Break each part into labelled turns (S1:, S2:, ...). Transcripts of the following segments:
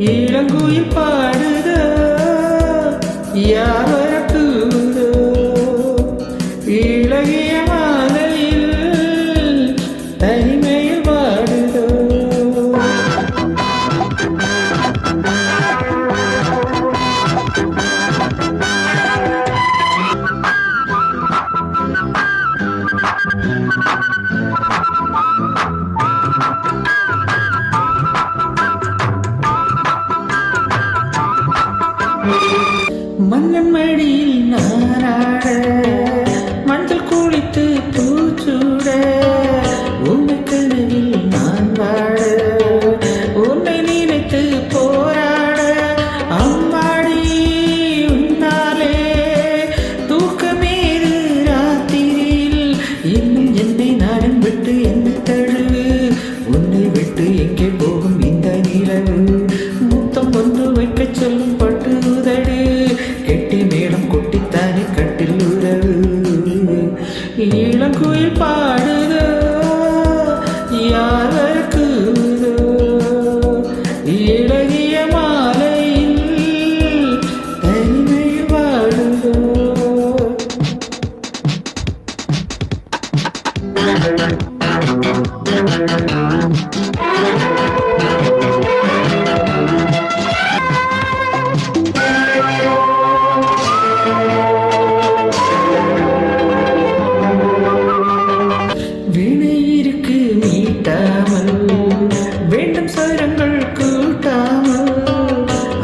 S1: இளங்குயில் பாடுதோ யாவரக்கூதோ இளகிய மாலையில் தனிமையில் பாடுதோ. மன்னன் மடியில் நாராட மஞ்சள் குளித்து பூச்சூட உன்னை கனவில் நான் வாழ உன்னை நினைத்து போராட அம்மாடி உன்னாலே தூக்கமேறு ராத்திரியில் இன்னும் என்னை நாடன் விட்டு என்னை தழுவு உன்னை விட்டு எங்கே போகும் இந்த நிலவு முத்தம் ஒன்று வைக்க சொல்லும் பட்டு உதடு கெட்டி மேளம் கொட்டித்தானே கட்டில் உறவு இளங்குயில் பாடுதோ யாவருக்குதோ இளகிய மாலையில் தனிமையில் பாடுதோ. வினையிருக்கு மீட்டாமல் வேண்டும் சரங்கள் கூட்டாமல்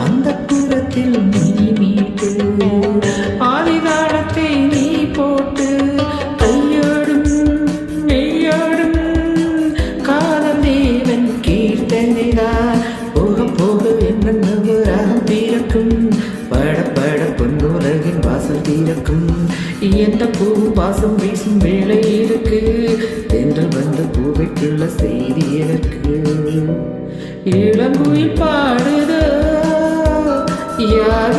S1: அந்த புறத்தில் நீ மீட்டு ஆதிகாலத்தை நீ போட்டு கையோடும் மெய்யோடும் காதல் தேவன் கீர்த்தனைதான் போக போக என்னென்னவோ ராகம் தீரக்கும் பட பட பொன்னுலகின் வாசல் தீரக்கும் எந்த பூவும் வாசம் வீசும் வேலை இருக்கு தென்றல் வந்த பூவைக்குள்ள செய்தி எனக்கு இளங்குயில் பாடுதோ யார்